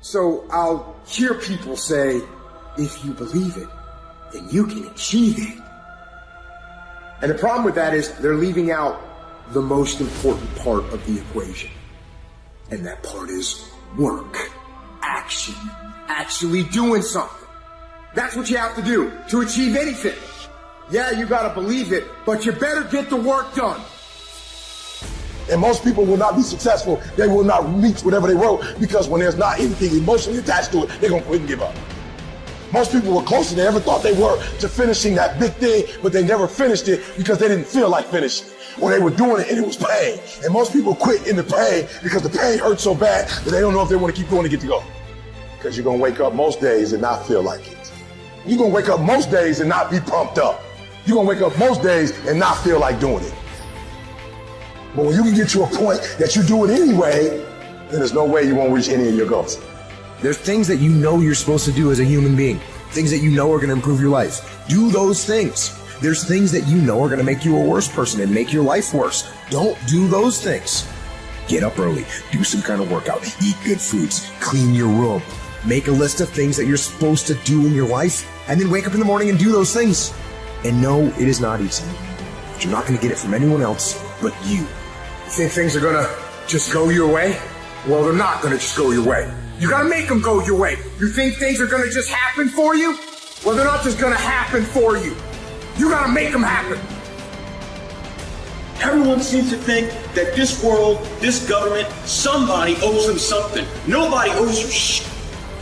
So I'll hear people say, if you believe it, then you can achieve it. And the problem with that is they're leaving out the most important part of the equation. And that part is work, action, actually doing something. That's what you have to do to achieve anything. Yeah, you gotta believe it, but you better get the work done. And most people will not be successful. They will not reach whatever they wrote because when there's not anything emotionally attached to it, they're gonna quit and give up. Most people were closer than they ever thought they were to finishing that big thing, but they never finished it because they didn't feel like finishing it. Or they were doing it and it was pain. And most people quit in the pain because the pain hurts so bad that they don't know if they want to keep going to get to go. Because you're gonna wake up most days and not feel like it. You're gonna wake up most days and not be pumped up. You're gonna wake up most days and not feel like doing it. But when you can get to a point that you do it anyway, then there's no way you won't reach any of your goals. There's things that you know you're supposed to do as a human being. Things that you know are going to improve your life. Do those things. There's things that you know are going to make you a worse person and make your life worse. Don't do those things. Get up early. Do some kind of workout. Eat good foods. Clean your room. Make a list of things that you're supposed to do in your life, and then wake up in the morning and do those things. And no, it is not easy. But you're not going to get it from anyone else but you. You think things are gonna just go your way? Well, they're not gonna just go your way. You gotta make them go your way. You think things are gonna just happen for you? Well, they're not just gonna happen for you. You gotta make them happen. Everyone seems to think that this world, this government, somebody owes them something. Nobody owes you shit.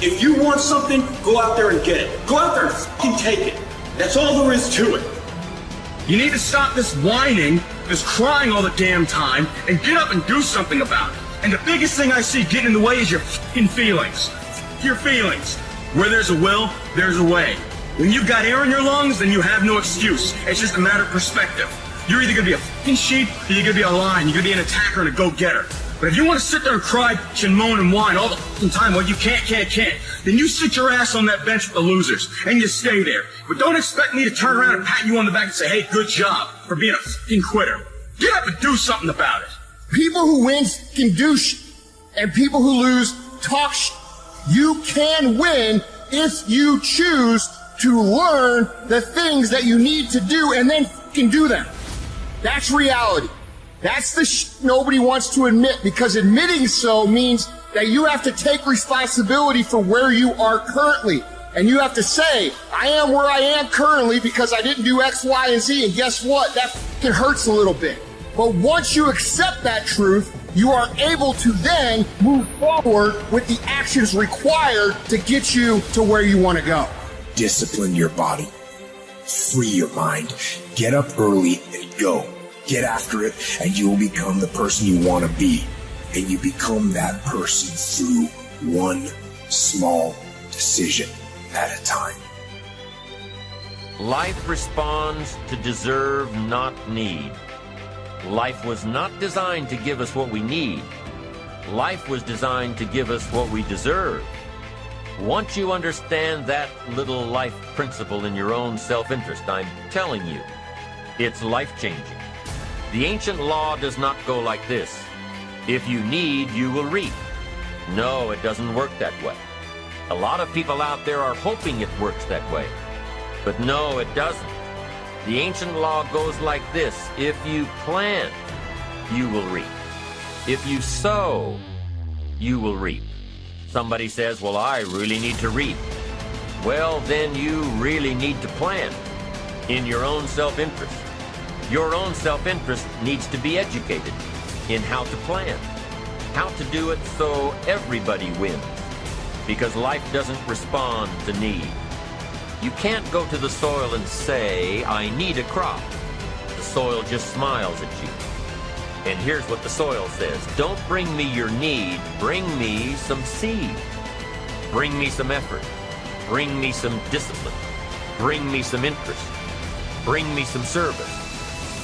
If you want something, go out there and get it. Go out there and fucking take it. That's all there is to it. You need to stop this whining, this crying all the damn time, and get up and do something about it. And the biggest thing I see getting in the way is your fucking feelings. Your feelings. Where there's a will, there's a way. When you've got air in your lungs, then you have no excuse. It's just a matter of perspective. You're either gonna be a fucking sheep, or you're gonna be a lion. You're gonna be an attacker and a go-getter. But if you want to sit there and cry, bitch, and moan and whine all the fucking time, well, you can't, then you sit your ass on that bench with the losers, and you stay there. But don't expect me to turn around and pat you on the back and say, hey, good job for being a fucking quitter. Get up and do something about it. People who win can do and people who lose talk You can win if you choose to learn the things that you need to do and then fucking do them. That's reality. That's the nobody wants to admit, because admitting so means that you have to take responsibility for where you are currently. And you have to say, I am where I am currently because I didn't do X, Y, and Z. And guess what? That fucking hurts a little bit. But once you accept that truth, you are able to then move forward with the actions required to get you to where you want to go. Discipline your body. Free your mind. Get up early and go. Get after it, and you will become the person you want to be. And you become that person through one small decision at a time. Life responds to deserve, not need. Life was not designed to give us what we need. Life was designed to give us what we deserve. Once you understand that little life principle in your own self-interest, I'm telling you, it's life-changing. The ancient law does not go like this. If you need, you will reap. No, it doesn't work that way. A lot of people out there are hoping it works that way. But no, it doesn't. The ancient law goes like this. If you plant, you will reap. If you sow, you will reap. Somebody says, well, I really need to reap. Well, then you really need to plant in your own self-interest. Your own self-interest needs to be educated in how to plant, how to do it so everybody wins, because life doesn't respond to need. You can't go to the soil and say, I need a crop. The soil just smiles at you. And here's what the soil says. Don't bring me your need, bring me some seed. Bring me some effort. Bring me some discipline. Bring me some interest. Bring me some service.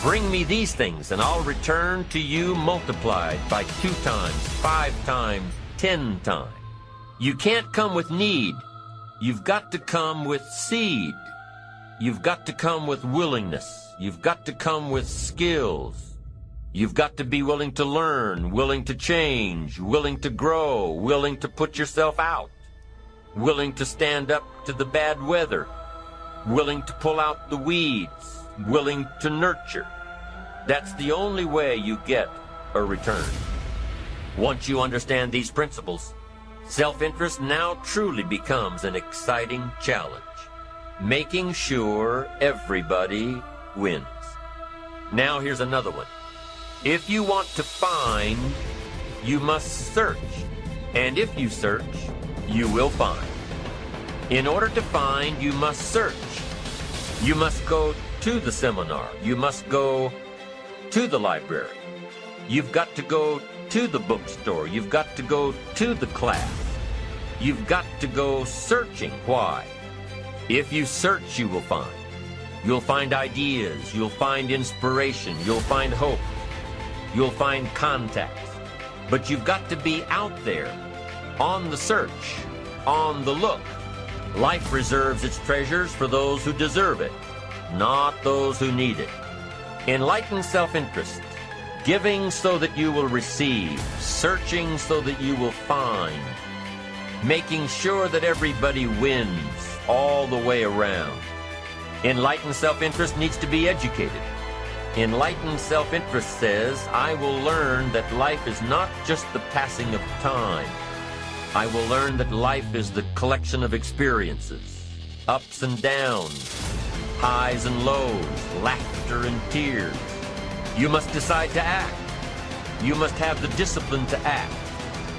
Bring me these things, and I'll return to you multiplied by 2 times, 5 times, 10 times. You can't come with need. You've got to come with seed. You've got to come with willingness. You've got to come with skills. You've got to be willing to learn, willing to change, willing to grow, willing to put yourself out, willing to stand up to the bad weather, willing to pull out the weeds, willing to nurture. That's the only way you get a return. Once you understand these principles, self-interest now truly becomes an exciting challenge, making sure everybody wins. Now here's another one. If you want to find, you must search. And if you search, you will find. In order to find, you must search. You must go to the seminar. You must go to the library. You've got to go to the bookstore. You've got to go to the class. You've got to go searching. Why? If you search, you will find. You'll find ideas. You'll find inspiration. You'll find hope. You'll find contacts. But you've got to be out there, on the search, on the look. Life reserves its treasures for those who deserve it, not those who need it. Enlightened self-interest, giving so that you will receive, searching so that you will find, making sure that everybody wins all the way around. Enlightened self-interest needs to be educated. Enlightened self-interest says, I will learn that life is not just the passing of time. I will learn that life is the collection of experiences, ups and downs, highs and lows, laughter and tears. You must decide to act. You must have the discipline to act.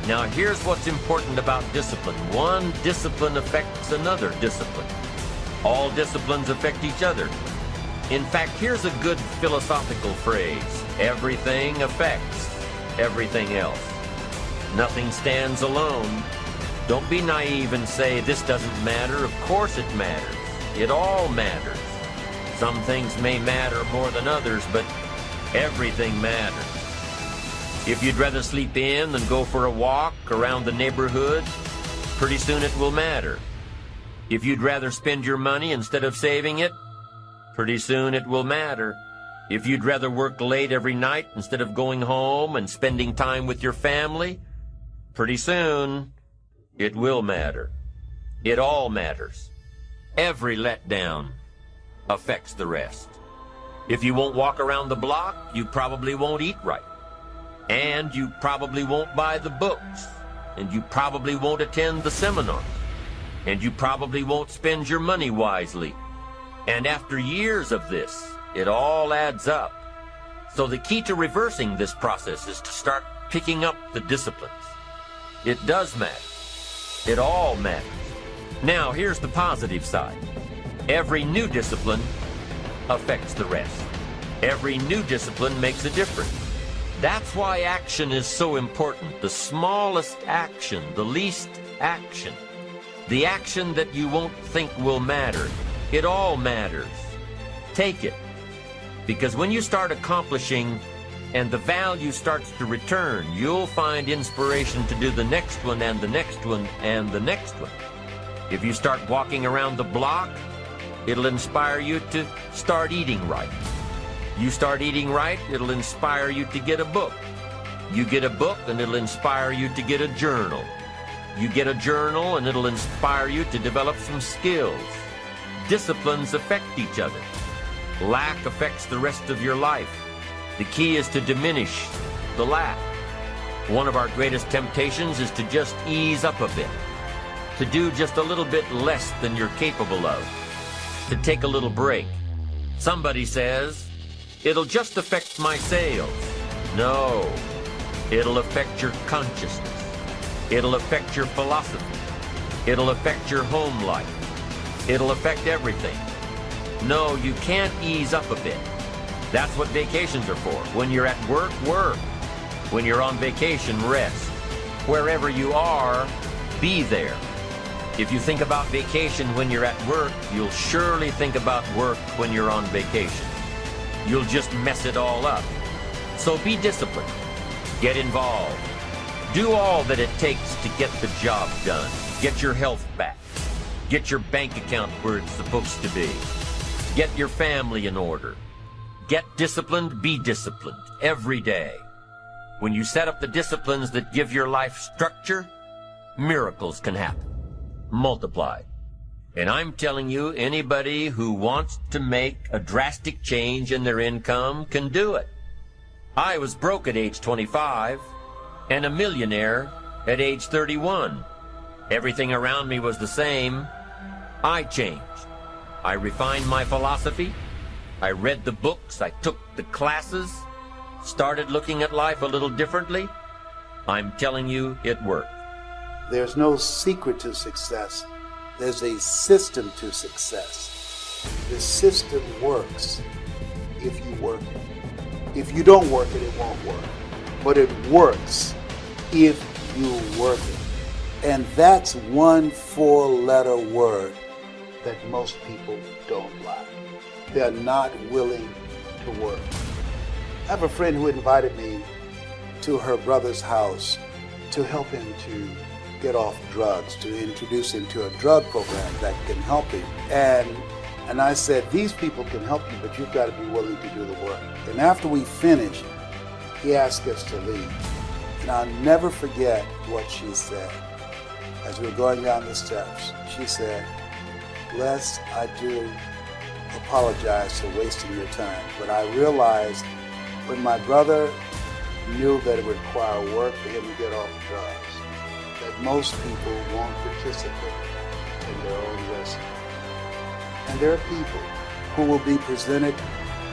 Now here's what's important about discipline. One discipline affects another discipline. All disciplines affect each other. In fact, here's a good philosophical phrase. Everything affects everything else. Nothing stands alone. Don't be naive and say, this doesn't matter. Of course it matters. It all matters. Some things may matter more than others, but everything matters. If you'd rather sleep in than go for a walk around the neighborhood, pretty soon it will matter. If you'd rather spend your money instead of saving it, pretty soon it will matter. If you'd rather work late every night instead of going home and spending time with your family, pretty soon it will matter. It all matters. Every letdown affects the rest. If you won't walk around the block, you probably won't eat right. And you probably won't buy the books. And you probably won't attend the seminar. And you probably won't spend your money wisely. And after years of this, it all adds up. So the key to reversing this process is to start picking up the disciplines. It does matter. It all matters. Now, here's the positive side. Every new discipline affects the rest. Every new discipline makes a difference. That's why action is so important. The smallest action, the least action, the action that you won't think will matter. It all matters. Take it. Because when you start accomplishing and the value starts to return, you'll find inspiration to do the next one and the next one and the next one. If you start walking around the block, it'll inspire you to start eating right. You start eating right, it'll inspire you to get a book. You get a book and it'll inspire you to get a journal. You get a journal and it'll inspire you to develop some skills. Disciplines affect each other. Lack affects the rest of your life. The key is to diminish the lack. One of our greatest temptations is to just ease up a bit, to do just a little bit less than you're capable of, to take a little break. Somebody says, it'll just affect my sales. No, it'll affect your consciousness. It'll affect your philosophy. It'll affect your home life. It'll affect everything. No, you can't ease up a bit. That's what vacations are for. When you're at work, work. When you're on vacation, rest. Wherever you are, be there. If you think about vacation when you're at work, you'll surely think about work when you're on vacation. You'll just mess it all up. So be disciplined. Get involved. Do all that it takes to get the job done. Get your health back. Get your bank account where it's supposed to be. Get your family in order. Get disciplined, be disciplined every day. When you set up the disciplines that give your life structure, miracles can happen, multiplied. And I'm telling you, anybody who wants to make a drastic change in their income can do it. I was broke at age 25 and a millionaire at age 31. Everything around me was the same. I changed. I refined my philosophy. I read the books. I took the classes. Started looking at life a little differently. I'm telling you, it worked. There's no secret to success. There's a system to success. The system works if you work it. If you don't work it, it won't work. But it works if you work it. And that's one 4-letter word that most people don't like. They're not willing to work. I have a friend who invited me to her brother's house to help him to get off drugs, to introduce him to a drug program that can help him. And I said, these people can help you, but you've got to be willing to do the work. And after we finished, he asked us to leave. And I'll never forget what she said. As we were going down the steps, she said, Les, I do apologize for wasting your time, but I realized when my brother knew that it would require work for him to get off drugs, that most people won't participate in their own risk. And there are people who will be presented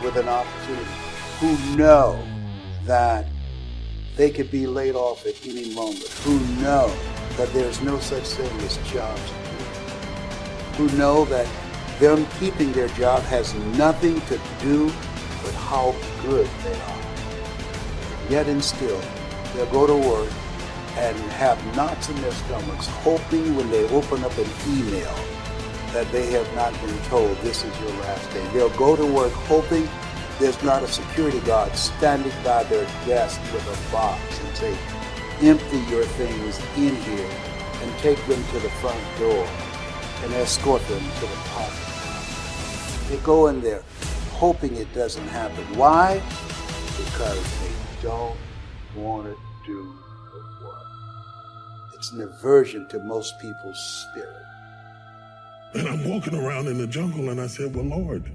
with an opportunity, who know that they could be laid off at any moment, who know that there's no such thing as job security, who know that them keeping their job has nothing to do with how good they are. Yet and still, they'll go to work and have knots in their stomachs, hoping when they open up an email that they have not been told this is your last day. They'll go to work hoping there's not a security guard standing by their desk with a box and say, empty your things in here and take them to the front door and escort them to the parking lot. They go in there hoping it doesn't happen. Why? Because they don't want to do the work. It's an aversion to most people's spirit. And I'm walking around in the jungle and I said, well, Lord,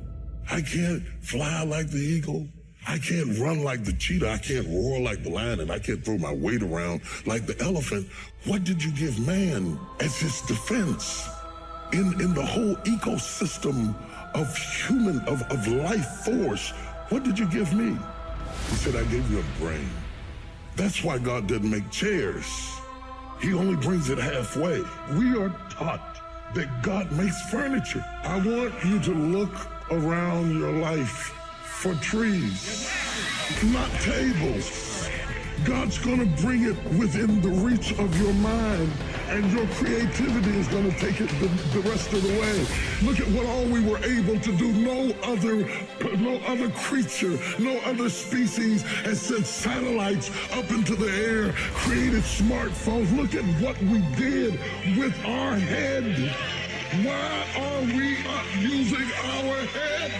I can't fly like the eagle. I can't run like the cheetah. I can't roar like the lion, and I can't throw my weight around like the elephant. What did you give man as his defense in the whole ecosystem of human, of life force? What did you give me? He said, I gave you a brain. That's why God didn't make chairs. He only brings it halfway. We are taught that God makes furniture. I want you to look around your life for trees, not tables. God's gonna bring it within the reach of your mind, and your creativity is gonna take it the rest of the way. Look at what all we were able to do. No other creature, no other species has sent satellites up into the air, created smartphones. Look at what we did with our head. Why are we not using our head?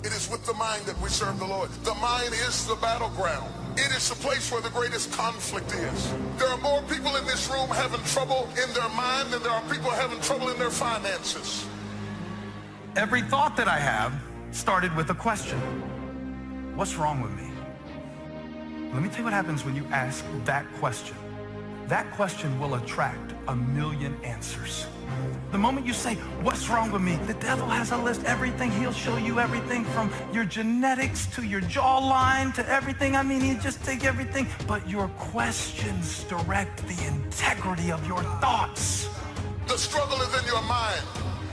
It is with the mind that we serve the Lord. The mind is the battleground. It is the place where the greatest conflict is. There are more people in this room having trouble in their mind than there are people having trouble in their finances. Every thought that I have started with a question. What's wrong with me? Let me tell you what happens when you ask that question. That question will attract 1,000,000 answers. The moment you say, what's wrong with me? The devil has a list, everything. He'll show you everything from your genetics to your jawline to everything. I mean, he'll just take everything. But your questions direct the integrity of your thoughts. The struggle is in your mind.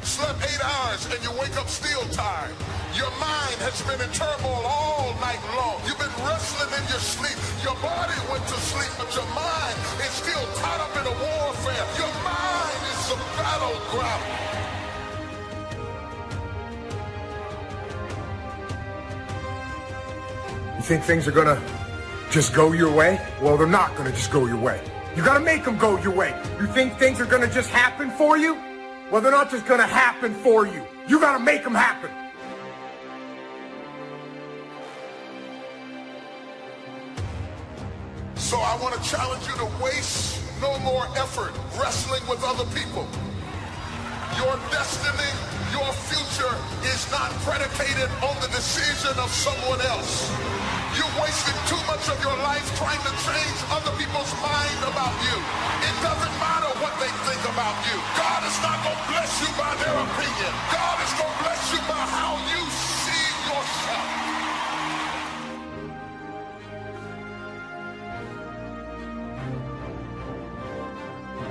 slept 8 hours and you wake up still tired. Your mind has been in turmoil all night long. You've been wrestling in your sleep. Your body went to sleep, but your mind is still caught up in a warfare. Your mind is the battleground. You think things are gonna just go your way? Well, they're not gonna just go your way. You gotta make them go your way. You think things are gonna just happen for you? Well, they're not just gonna happen for you. You gotta make them happen. So I want to challenge you to waste no more effort wrestling with other people. Your destiny, your future is not predicated on the decision of someone else. You're wasting too much of your life trying to change other people's mind about you. It doesn't matter what they think about you. God is not going to bless you by their opinion. God is going to bless you by how you see yourself.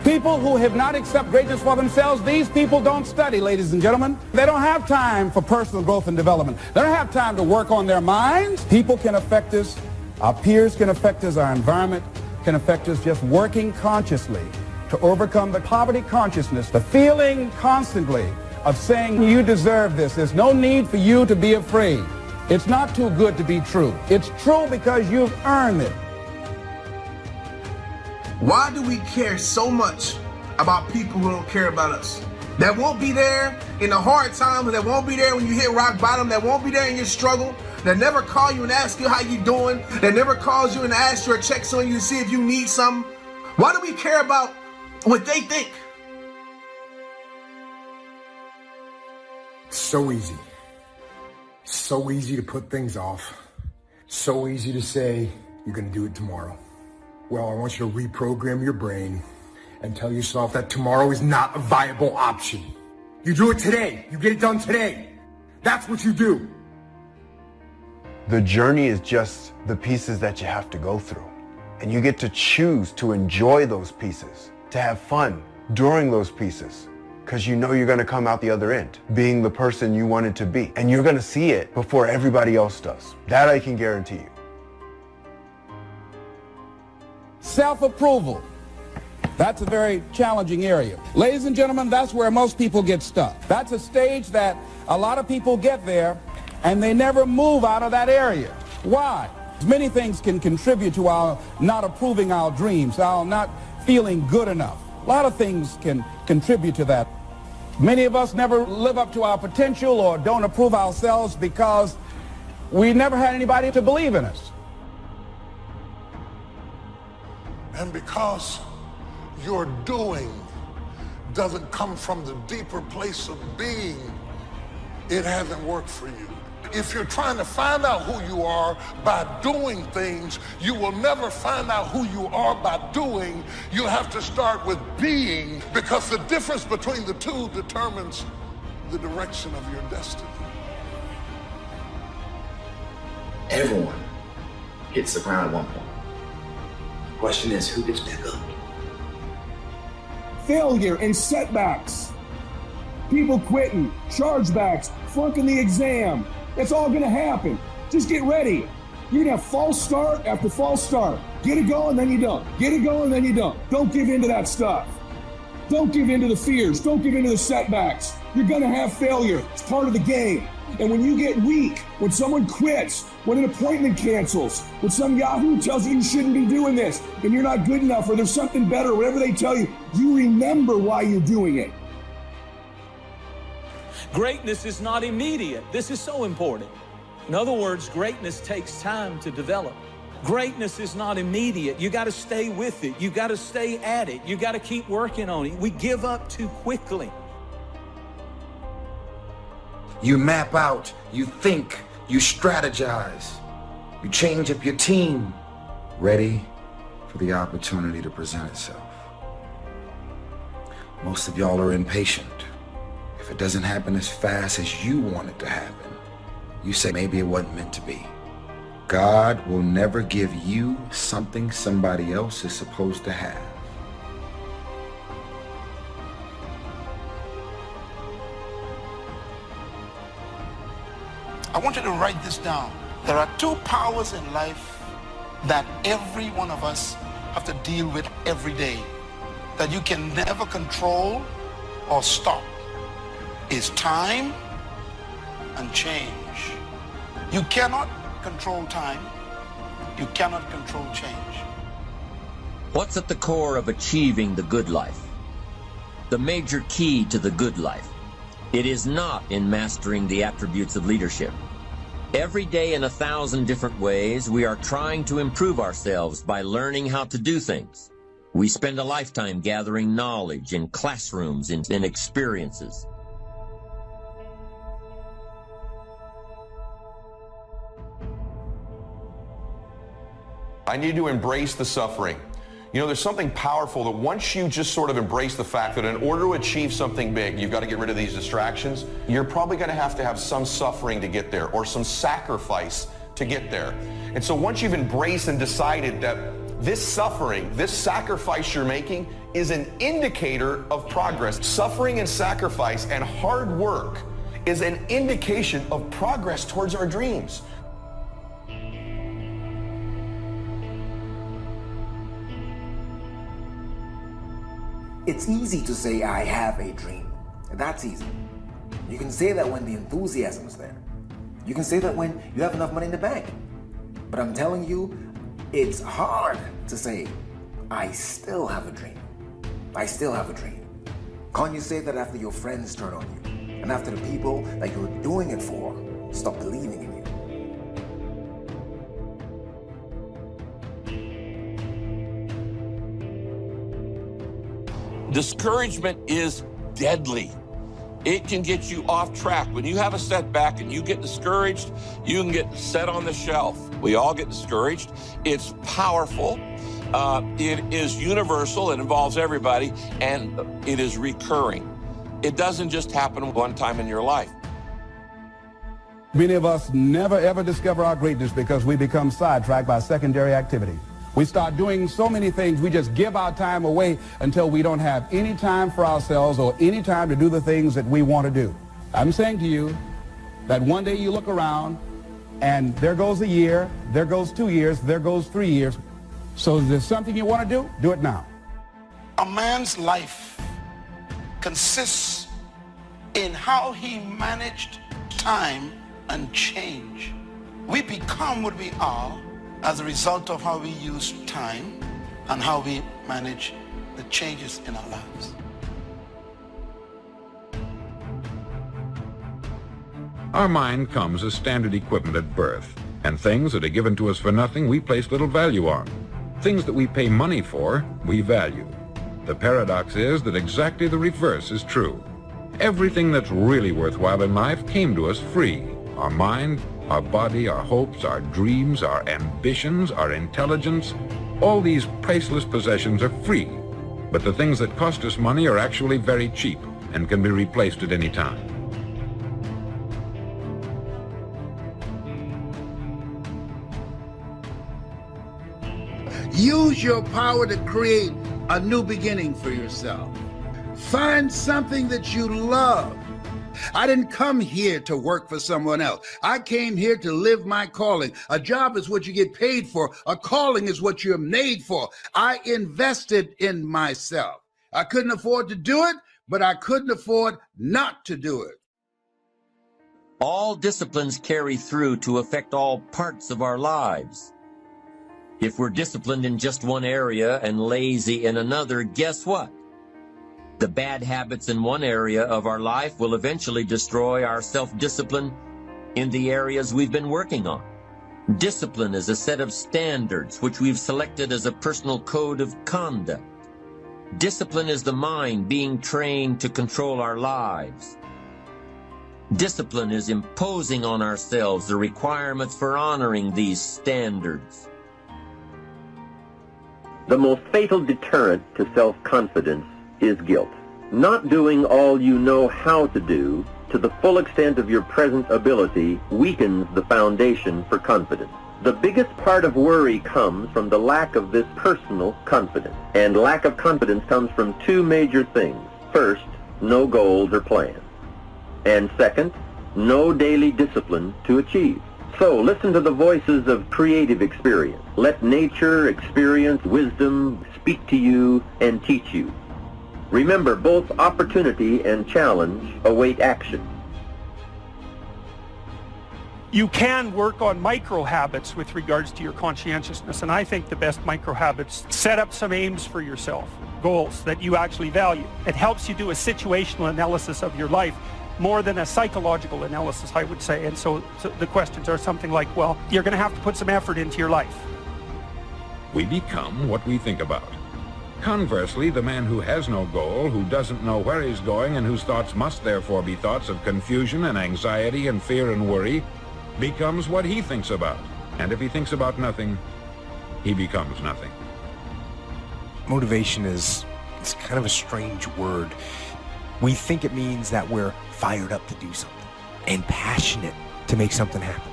People who have not accepted greatness for themselves, these people don't study, ladies and gentlemen. They don't have time for personal growth and development. They don't have time to work on their minds. People can affect us. Our peers can affect us. Our environment can affect us. Just working consciously to overcome the poverty consciousness, the feeling constantly of saying you deserve this. There's no need for you to be afraid. It's not too good to be true. It's true because you've earned it. Why do we care so much about people who don't care about us? That won't be there in the hard times, that won't be there when you hit rock bottom, that won't be there in your struggle, that never call you and ask you how you doing, that never calls you and asks you or checks on you to see if you need something. Why do we care about what they think? So easy. So easy to put things off. So easy to say, you're gonna do it tomorrow. Well, I want you to reprogram your brain and tell yourself that tomorrow is not a viable option. You do it today. You get it done today. That's what you do. The journey is just the pieces that you have to go through. And you get to choose to enjoy those pieces, to have fun during those pieces, because you know you're going to come out the other end being the person you wanted to be. And you're going to see it before everybody else does. That I can guarantee you. Self-approval. That's a very challenging area. Ladies and gentlemen, that's where most people get stuck. That's a stage that a lot of people get there and they never move out of that area. Why? Many things can contribute to our not approving our dreams, our not feeling good enough. A lot of things can contribute to that. Many of us never live up to our potential or don't approve ourselves because we never had anybody to believe in us. And because your doing doesn't come from the deeper place of being, it hasn't worked for you. If you're trying to find out who you are by doing things, you will never find out who you are by doing. You'll have to start with being, because the difference between the two determines the direction of your destiny. Everyone hits the ground at one point. The question is, who gets back up? Failure and setbacks. People quitting, chargebacks, flunking the exam. That's all gonna happen. Just get ready. You're gonna have false start after false start. Get it going, then you don't. Get it going, then you don't. Don't give in to that stuff. Don't give in to the fears. Don't give in to the setbacks. You're gonna have failure. It's part of the game. And when you get weak, when someone quits, when an appointment cancels, when some Yahoo tells you you shouldn't be doing this, and you're not good enough, or there's something better, whatever they tell you, you remember why you're doing it. Greatness is not immediate. This is so important. In other words, greatness takes time to develop. Greatness is not immediate. You got to stay with it. You got to stay at it. You got to keep working on it. We give up too quickly. You map out, you think, you strategize, you change up your team, ready for the opportunity to present itself. Most of y'all are impatient. If it doesn't happen as fast as you want it to happen, you say maybe it wasn't meant to be. God will never give you something somebody else is supposed to have. I want you to write this down. There are two powers in life that every one of us have to deal with every day, that you can never control or stop, is time and change. You cannot control time. You cannot control change. What's at the core of achieving the good life? The major key to the good life. It is not in mastering the attributes of leadership. Every day in 1,000 different ways, we are trying to improve ourselves by learning how to do things. We spend a lifetime gathering knowledge in classrooms and experiences. I need to embrace the suffering. You know, there's something powerful that once you just sort of embrace the fact that in order to achieve something big, you've got to get rid of these distractions. You're probably going to have some suffering to get there or some sacrifice to get there. And so once you've embraced and decided that this suffering, this sacrifice you're making is an indicator of progress. Suffering and sacrifice and hard work is an indication of progress towards our dreams. It's easy to say, I have a dream. That's easy. You can say that when the enthusiasm is there. You can say that when you have enough money in the bank. But I'm telling you, it's hard to say, I still have a dream. I still have a dream. Can't you say that after your friends turn on you? And after the people that you're doing it for stop believing in you? Discouragement is deadly. It can get you off track. When you have a setback and you get discouraged, you can get set on the shelf. We all get discouraged. It's powerful. It is universal. It involves everybody, and it is recurring. It doesn't just happen one time in your life. Many of us never ever discover our greatness because we become sidetracked by secondary activity. We start doing so many things, we just give our time away until we don't have any time for ourselves or any time to do the things that we want to do. I'm saying to you that one day you look around and there goes a year, there goes 2 years, there goes 3 years. So if there's something you want to do, do it now. A man's life consists in how he managed time and change. We become what we are as a result of how we use time and how we manage the changes in our lives. Our mind comes as standard equipment at birth, and things that are given to us for nothing we place little value on. Things that we pay money for, we value. The paradox is that exactly the reverse is true. Everything that's really worthwhile in life came to us free. Our mind, our body, our hopes, our dreams, our ambitions, our intelligence, all these priceless possessions are free. But the things that cost us money are actually very cheap and can be replaced at any time. Use your power to create a new beginning for yourself. Find something that you love. I didn't come here to work for someone else. I came here to live my calling. A job is what you get paid for. A calling is what you're made for. I invested in myself. I couldn't afford to do it, but I couldn't afford not to do it. All disciplines carry through to affect all parts of our lives. If we're disciplined in just one area and lazy in another, guess what? The bad habits in one area of our life will eventually destroy our self-discipline in the areas we've been working on. Discipline is a set of standards which we've selected as a personal code of conduct. Discipline is the mind being trained to control our lives. Discipline is imposing on ourselves the requirements for honoring these standards. The most fatal deterrent to self-confidence is guilt. Not doing all you know how to do to the full extent of your present ability weakens the foundation for confidence. The biggest part of worry comes from the lack of this personal confidence. And lack of confidence comes from two major things. First, no goals or plans. And second, no daily discipline to achieve. So listen to the voices of creative experience. Let nature, experience, wisdom speak to you and teach you. Remember, both opportunity and challenge await action. You can work on micro habits with regards to your conscientiousness, and I think the best micro habits, set up some aims for yourself, goals that you actually value. It helps you do a situational analysis of your life more than a psychological analysis, I would say. And so the questions are something like, well, you're going to have to put some effort into your life. We become what we think about. Conversely, the man who has no goal, who doesn't know where he's going, and whose thoughts must therefore be thoughts of confusion and anxiety and fear and worry, becomes what he thinks about. And if he thinks about nothing, he becomes nothing. Motivation it's kind of a strange word. We think it means that we're fired up to do something and passionate to make something happen.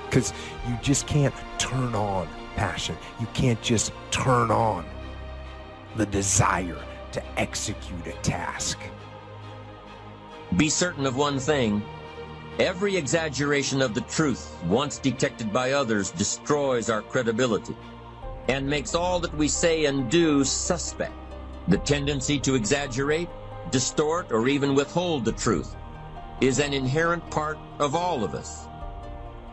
Because you just can't turn on passion. You can't just turn on the desire to execute a task. Be certain of one thing. Every exaggeration of the truth, once detected by others, destroys our credibility and makes all that we say and do suspect. The tendency to exaggerate, distort, or even withhold the truth is an inherent part of all of us.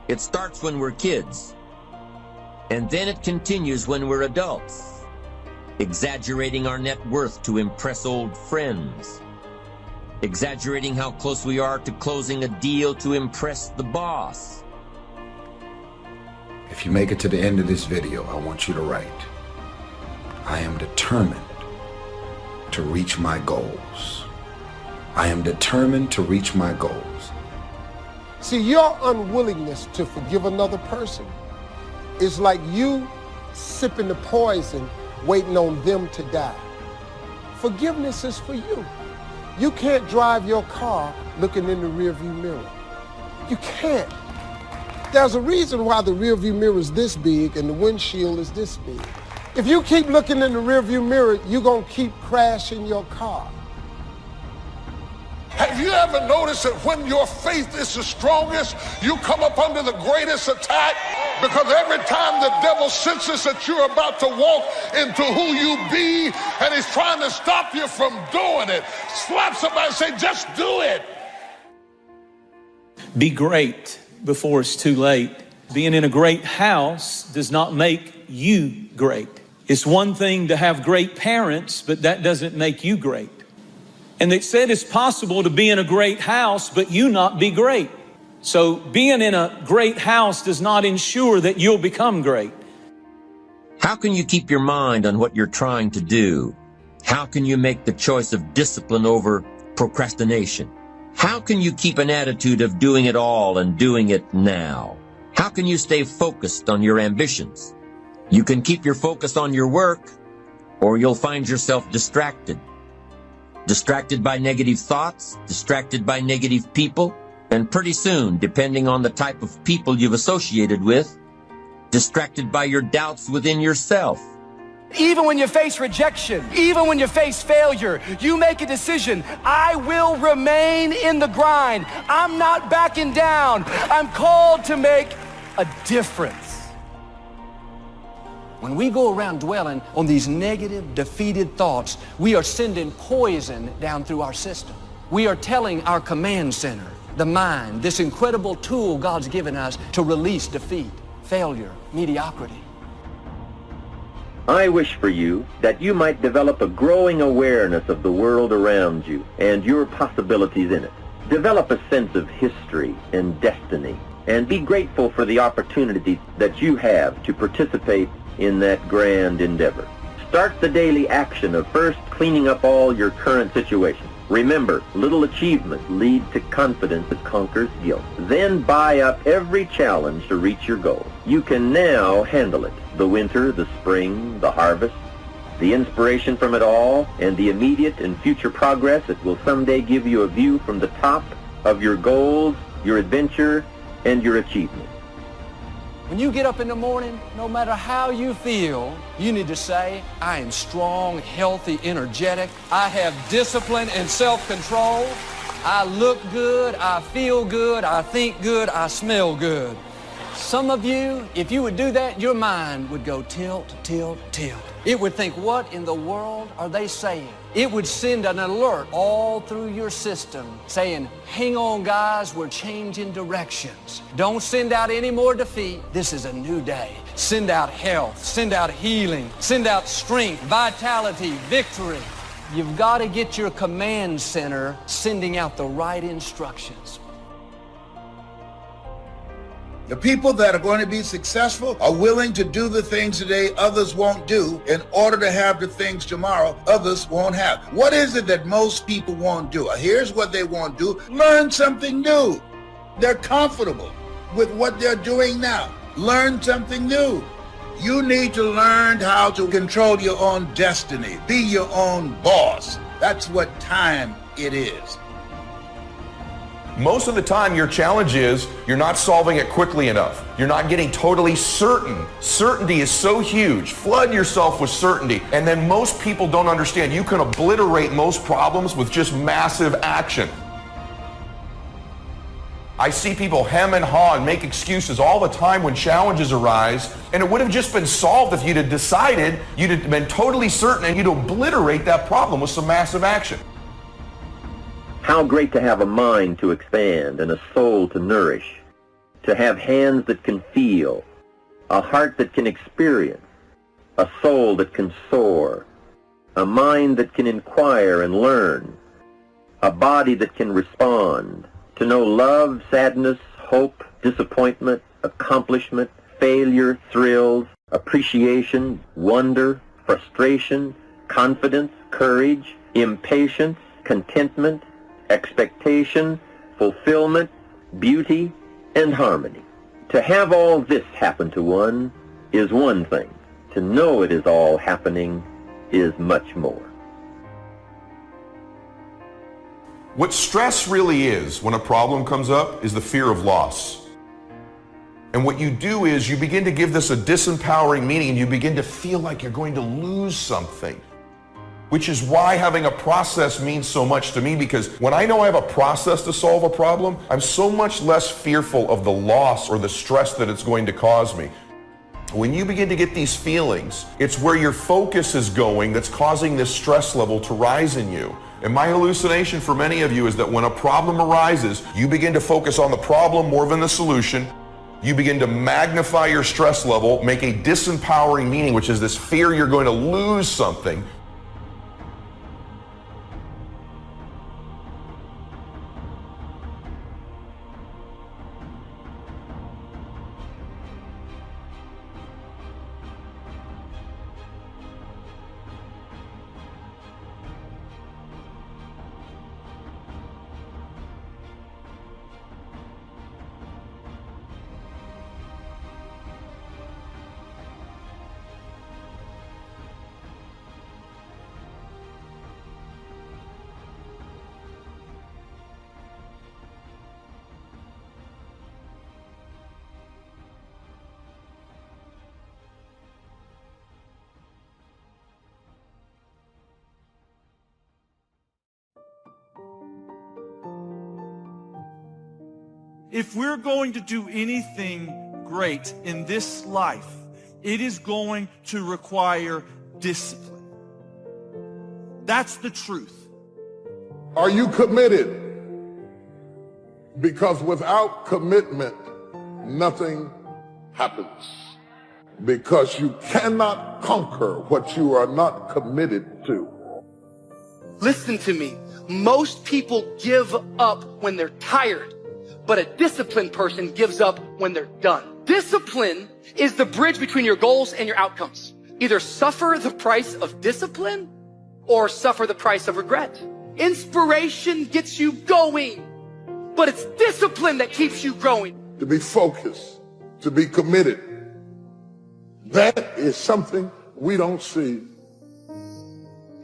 It starts when we're kids, and then it continues when we're adults, exaggerating our net worth to impress old friends, exaggerating how close we are to closing a deal to impress the boss. If you make it to the end of this video, I want you to write, I am determined to reach my goals. I am determined to reach my goals. See, your unwillingness to forgive another person is like you sipping the poison, waiting on them to die. Forgiveness is for you. You can't drive your car looking in the rearview mirror. You can't. There's a reason why the rearview mirror is this big and the windshield is this big. If you keep looking in the rearview mirror, you're going to keep crashing your car. Have you ever noticed that when your faith is the strongest, you come up under the greatest attack? Because every time the devil senses that you're about to walk into who you be, and he's trying to stop you from doing it, slap somebody and say, just do it. Be great before it's too late. Being in a great house does not make you great. It's one thing to have great parents, but that doesn't make you great. And they said it's possible to be in a great house, but you not be great. So being in a great house does not ensure that you'll become great. How can you keep your mind on what you're trying to do? How can you make the choice of discipline over procrastination? How can you keep an attitude of doing it all and doing it now? How can you stay focused on your ambitions? You can keep your focus on your work, or you'll find yourself distracted. Distracted by negative thoughts, distracted by negative people, and pretty soon, depending on the type of people you've associated with, distracted by your doubts within yourself. Even when you face rejection, even when you face failure, you make a decision. I will remain in the grind. I'm not backing down. I'm called to make a difference. When we go around dwelling on these negative, defeated thoughts, we are sending poison down through our system. We are telling our command center, the mind, this incredible tool God's given us to release defeat, failure, mediocrity. I wish for you that you might develop a growing awareness of the world around you and your possibilities in it. Develop a sense of history and destiny, and be grateful for the opportunity that you have to participate in that grand endeavor. Start the daily action of first cleaning up all your current situations. Remember, little achievements lead to confidence that conquers guilt. Then buy up every challenge to reach your goal. You can now handle it. The winter, the spring, the harvest, the inspiration from it all, and the immediate and future progress that will someday give you a view from the top of your goals, your adventure, and your achievements. When you get up in the morning, no matter how you feel, you need to say, I am strong, healthy, energetic. I have discipline and self-control. I look good, I feel good, I think good, I smell good. Some of you, if you would do that, your mind would go tilt, tilt, tilt. It would think, what in the world are they saying? It would send an alert all through your system saying, hang on guys, we're changing directions. Don't send out any more defeat. This is a new day. Send out health, send out healing, send out strength, vitality, victory. You've got to get your command center sending out the right instructions. The people that are going to be successful are willing to do the things today others won't do in order to have the things tomorrow others won't have. What is it that most people won't do? Here's what they won't do. Learn something new. They're comfortable with what they're doing now. Learn something new. You need to learn how to control your own destiny. Be your own boss. That's what time it is. Most of the time, your challenge is you're not solving it quickly enough. You're not getting totally certain. Certainty is so huge. Flood yourself with certainty. And then most people don't understand. You can obliterate most problems with just massive action. I see people hem and haw and make excuses all the time when challenges arise, and it would have just been solved if you'd have decided, you'd have been totally certain, and you'd obliterate that problem with some massive action. How great to have a mind to expand and a soul to nourish, to have hands that can feel, a heart that can experience, a soul that can soar, a mind that can inquire and learn, a body that can respond, to know love, sadness, hope, disappointment, accomplishment, failure, thrills, appreciation, wonder, frustration, confidence, courage, impatience, contentment, expectation, fulfillment, beauty, and harmony. To have all this happen to one is one thing. To know it is all happening is much more. What stress really is when a problem comes up is the fear of loss. And what you do is you begin to give this a disempowering meaning, and you begin to feel like you're going to lose something. Which is why having a process means so much to me, because when I know I have a process to solve a problem, I'm so much less fearful of the loss or the stress that it's going to cause me. When you begin to get these feelings, it's where your focus is going that's causing this stress level to rise in you. And my hallucination for many of you is that when a problem arises, you begin to focus on the problem more than the solution. You begin to magnify your stress level, make a disempowering meaning, which is this fear you're going to lose something. If we're going to do anything great in this life, it is going to require discipline. That's the truth. Are you committed? Because without commitment, nothing happens. Because you cannot conquer what you are not committed to. Listen to me. Most people give up when they're tired, but a disciplined person gives up when they're done. Discipline is the bridge between your goals and your outcomes. Either suffer the price of discipline or suffer the price of regret. Inspiration gets you going, but it's discipline that keeps you growing. To be focused, to be committed. That is something we don't see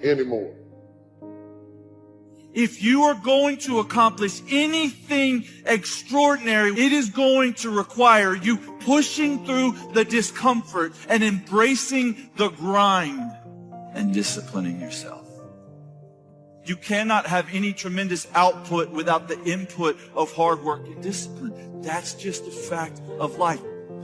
anymore. If you are going to accomplish anything extraordinary, it is going to require you pushing through the discomfort and embracing the grind and disciplining yourself. You cannot have any tremendous output without the input of hard work and discipline. That's just a fact of life.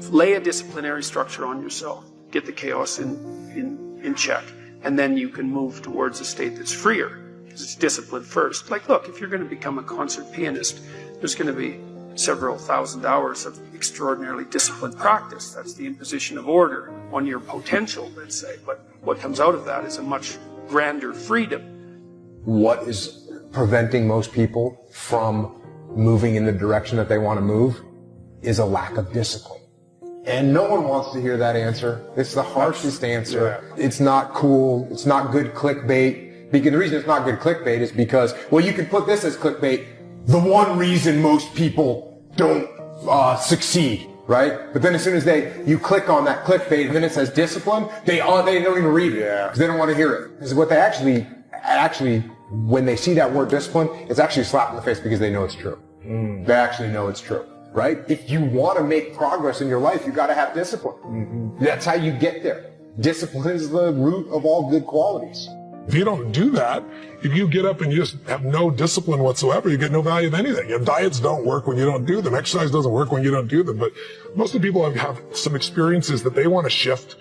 Lay a disciplinary structure on yourself. Get the chaos in check. And then you can move towards a state that's freer. Because it's discipline first. Like, look, if you're going to become a concert pianist, there's going to be several thousand hours of extraordinarily disciplined practice. That's the imposition of order on your potential, let's say. But what comes out of that is a much grander freedom. What is preventing most people from moving in the direction that they want to move is a lack of discipline. And no one wants to hear that answer. It's the harshest answer. Yeah. It's not cool. It's not good clickbait. Because the reason it's not good clickbait is because, well, you could put this as clickbait. The one reason most people don't succeed, right? But then as soon as you click on that clickbait and then it says discipline, they don't even read it because they don't want to hear it. Because what they actually, when they see that word discipline, it's actually a slap in the face because they know it's true. They actually know it's true. Right? If you want to make progress in your life, you got to have discipline. That's how you get there. Discipline is the root of all good qualities. If you don't do that, if you get up and you just have no discipline whatsoever, you get no value of anything. Your diets don't work when you don't do them. Exercise doesn't work when you don't do them. But most of the people have some experiences that they want to shift.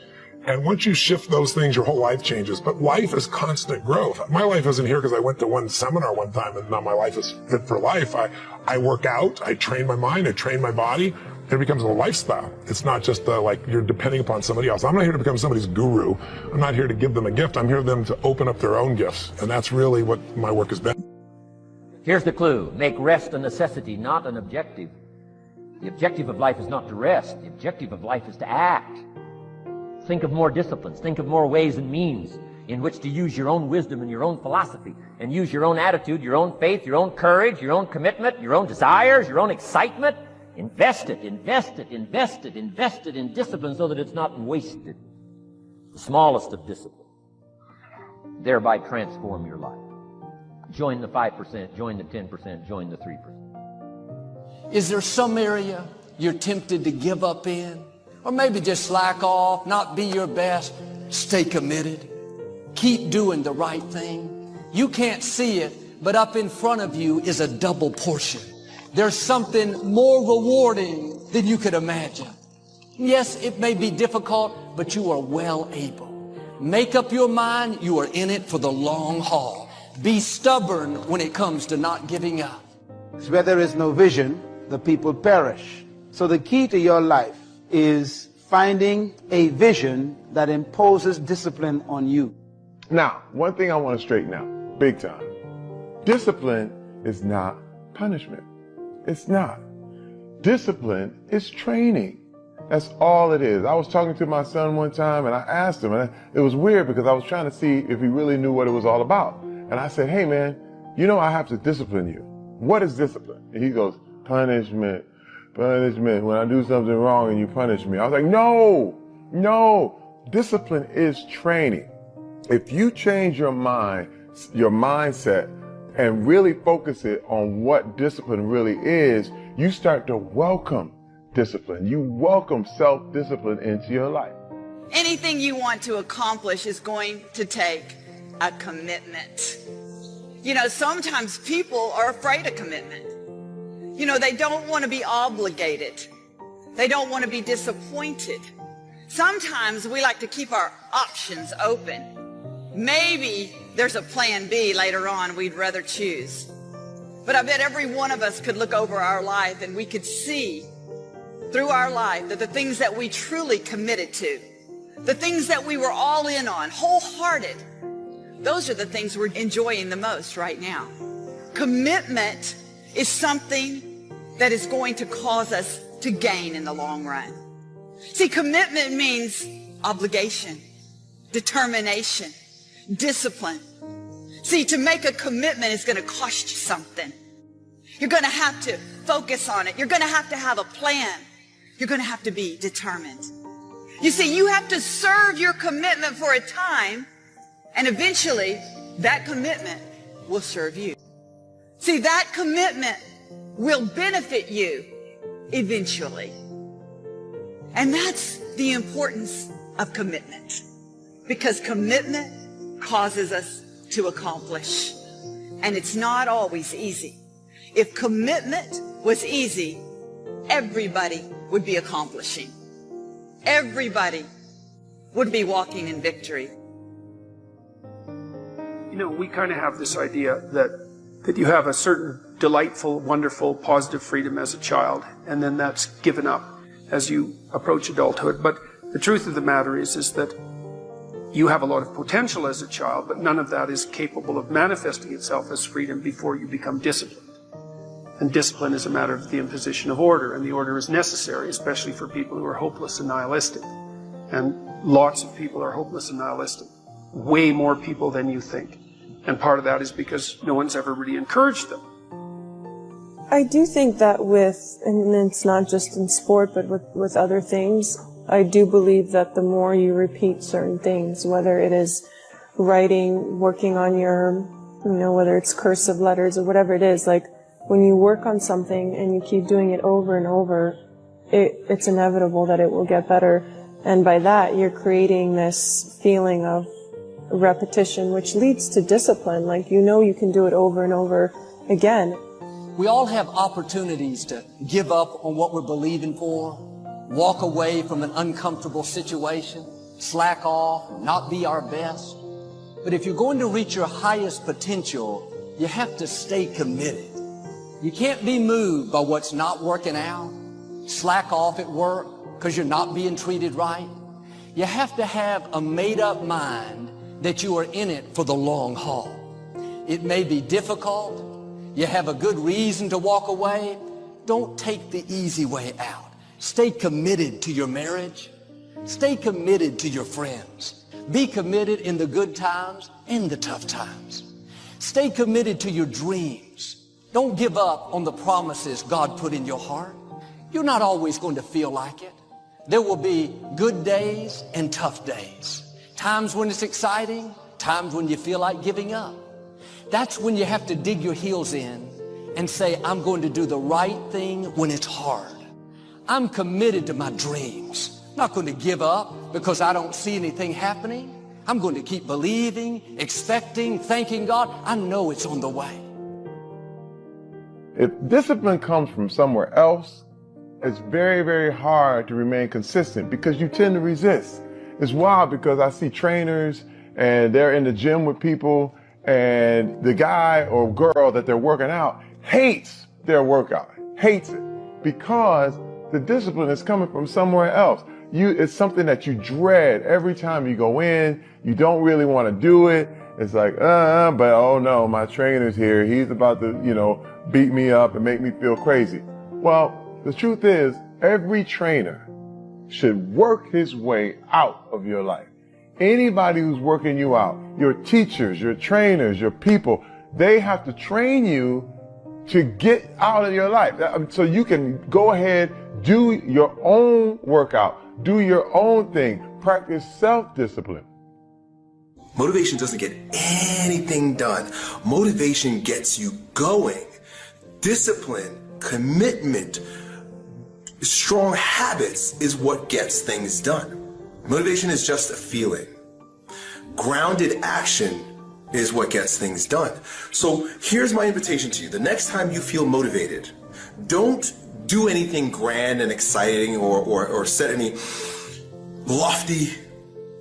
And once you shift those things, your whole life changes. But life is constant growth. My life isn't here because I went to one seminar one time and now my life is fit for life. I work out, I train my mind, I train my body. It becomes a lifestyle. It's not just like you're depending upon somebody else. I'm not here to become somebody's guru. I'm not here to give them a gift. I'm here for them to open up their own gifts. And that's really what my work has been. Here's the clue. Make rest a necessity, not an objective. The objective of life is not to rest. The objective of life is to act. Think of more disciplines. Think of more ways and means in which to use your own wisdom and your own philosophy and use your own attitude, your own faith, your own courage, your own commitment, your own desires, your own excitement. Invest it in discipline so that it's not wasted. The smallest of discipline. Thereby transform your life. Join the 5%, join the 10%, join the 3%. Is there some area you're tempted to give up in? Or maybe just slack off, not be your best? Stay committed. Keep doing the right thing. You can't see it, but up in front of you is a double portion. There's something more rewarding than you could imagine. Yes, it may be difficult, but you are well able. Make up your mind, you are in it for the long haul. Be stubborn when it comes to not giving up. Where there is no vision, the people perish. So the key to your life is finding a vision that imposes discipline on you. Now, one thing I want to straighten out, big time. Discipline is not punishment. It's not. Discipline is training. That's all it is. I was talking to my son one time and I asked him, and it was weird because I was trying to see if he really knew what it was all about. And I said, hey man, you know I have to discipline you. What is discipline? And he goes, punishment. Punishment, when I do something wrong and you punish me. I was like, no. Discipline is training. If you change your mind, your mindset, and really focus it on what discipline really is, you start to welcome discipline. You welcome self-discipline into your life. Anything you want to accomplish is going to take a commitment. You know, sometimes people are afraid of commitment. You know, they don't want to be obligated. They don't want to be disappointed. Sometimes we like to keep our options open. Maybe there's a plan B later on we'd rather choose. But I bet every one of us could look over our life and we could see through our life that the things that we truly committed to, the things that we were all in on, wholehearted, those are the things we're enjoying the most right now. Commitment is something that is going to cause us to gain in the long run. See, commitment means obligation, determination, discipline. See, to make a commitment is going to cost you something. You're going to have to focus on it. You're going to have a plan. You're going to have to be determined. You see, you have to serve your commitment for a time, and eventually that commitment will serve you. See, that commitment will benefit you eventually. And that's the importance of commitment, because commitment causes us to accomplish. And it's not always easy. If commitment was easy, everybody would be accomplishing. Everybody would be walking in victory. You know, we kind of have this idea that you have a certain delightful, wonderful, positive freedom as a child, and then that's given up as you approach adulthood. But the truth of the matter is that you have a lot of potential as a child, but none of that is capable of manifesting itself as freedom before you become disciplined. And discipline is a matter of the imposition of order, and the order is necessary, especially for people who are hopeless and nihilistic. And lots of people are hopeless and nihilistic. Way more people than you think. And part of that is because no one's ever really encouraged them. I do think that and it's not just in sport, but with other things, I do believe that the more you repeat certain things, whether it is writing, working on your, whether it's cursive letters or whatever it is, like when you work on something and you keep doing it over and over, it's inevitable that it will get better. And by that, you're creating this feeling of repetition, which leads to discipline. Like, you can do it over and over again. We all have opportunities to give up on what we're believing for, walk away from an uncomfortable situation, slack off, not be our best. But if you're going to reach your highest potential, you have to stay committed. You can't be moved by what's not working out, slack off at work because you're not being treated right. You have to have a made-up mind that you are in it for the long haul. It may be difficult. You have a good reason to walk away. Don't take the easy way out. Stay committed to your marriage. Stay committed to your friends. Be committed in the good times and the tough times. Stay committed to your dreams. Don't give up on the promises God put in your heart. You're not always going to feel like it. There will be good days and tough days. Times when it's exciting, times when you feel like giving up. That's when you have to dig your heels in and say, I'm going to do the right thing when it's hard. I'm committed to my dreams. I'm not going to give up because I don't see anything happening. I'm going to keep believing, expecting, thanking God. I know it's on the way. If discipline comes from somewhere else, it's very, very hard to remain consistent because you tend to resist. It's wild because I see trainers and they're in the gym with people and the guy or girl that they're working out hates their workout, hates it because the discipline is coming from somewhere else. It's something that you dread every time you go in. You don't really want to do it. It's like, but oh no, my trainer's here. He's about to, beat me up and make me feel crazy. Well, the truth is, every trainer should work his way out of your life. Anybody who's working you out, your teachers, your trainers, your people, they have to train you to get out of your life. So you can go ahead, do your own workout, do your own thing, practice self-discipline. Motivation doesn't get anything done. Motivation gets you going. Discipline, commitment, strong habits is what gets things done. Motivation is just a feeling. Grounded action is what gets things done. So here's my invitation to you. The next time you feel motivated, don't do anything grand and exciting or set any lofty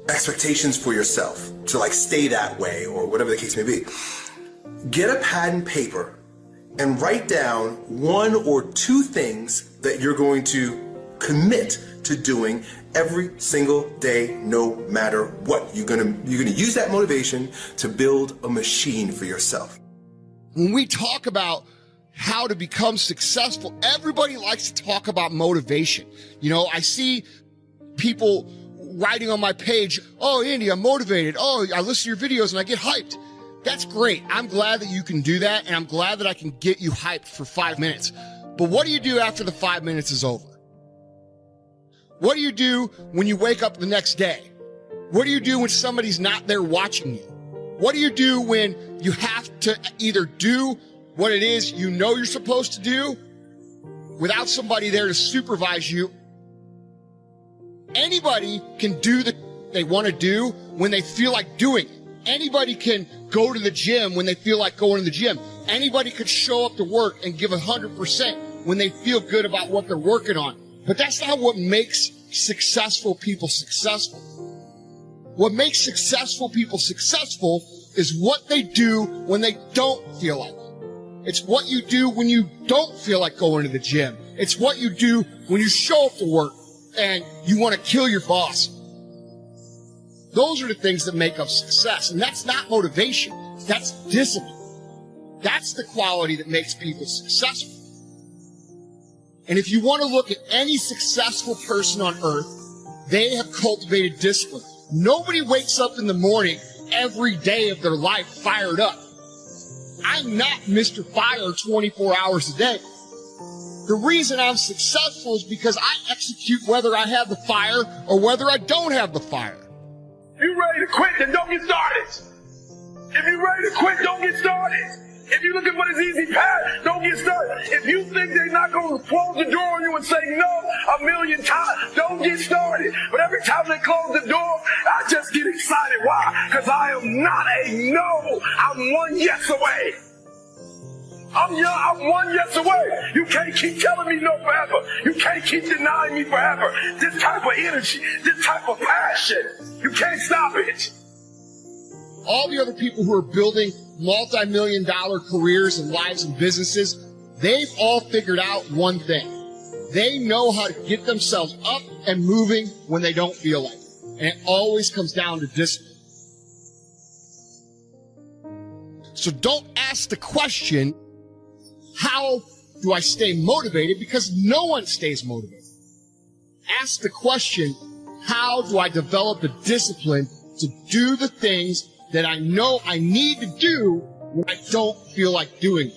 expectations for yourself to stay that way or whatever the case may be. Get a pad and paper and write down 1 or 2 things that you're going to commit to doing every single day, no matter what. You're gonna use that motivation to build a machine for yourself. When we talk about how to become successful, everybody likes to talk about motivation. I see people writing on my page, oh, Andy, I'm motivated. Oh, I listen to your videos and I get hyped. That's great. I'm glad that you can do that, and I'm glad that I can get you hyped for 5 minutes. But what do you do after the 5 minutes is over? What do you do when you wake up the next day? What do you do when somebody's not there watching you? What do you do when you have to either do what it is you're supposed to do without somebody there to supervise you? Anybody can do the they want to do when they feel like doing it. Anybody can go to the gym when they feel like going to the gym. Anybody could show up to work and give 100% when they feel good about what they're working on. But that's not what makes successful people successful. What makes successful people successful is what they do when they don't feel like it. It's what you do when you don't feel like going to the gym. It's what you do when you show up to work and you want to kill your boss. Those are the things that make up success. And that's not motivation. That's discipline. That's the quality that makes people successful. And if you want to look at any successful person on earth, they have cultivated discipline. Nobody wakes up in the morning every day of their life fired up. I'm not Mr. Fire 24 hours a day. The reason I'm successful is because I execute whether I have the fire or whether I don't have the fire. If you're ready to quit, then don't get started. If you're ready to quit, don't get started. If you're looking for this easy path, don't get started. If you think they're not going to close the door on you and say no 1,000,000 times, don't get started. But every time they close the door, I just get excited. Why? Because I am not a no. I'm one yes away. I'm one yes away. You can't keep telling me no forever. You can't keep denying me forever. This type of energy, this type of passion, you can't stop it. All the other people who are building multi-million-dollar careers and lives and businesses, they've all figured out one thing. They know how to get themselves up and moving when they don't feel like it. And it always comes down to discipline. So don't ask the question, how do I stay motivated? Because no one stays motivated. Ask the question, how do I develop the discipline to do the things that I know I need to do when I don't feel like doing it?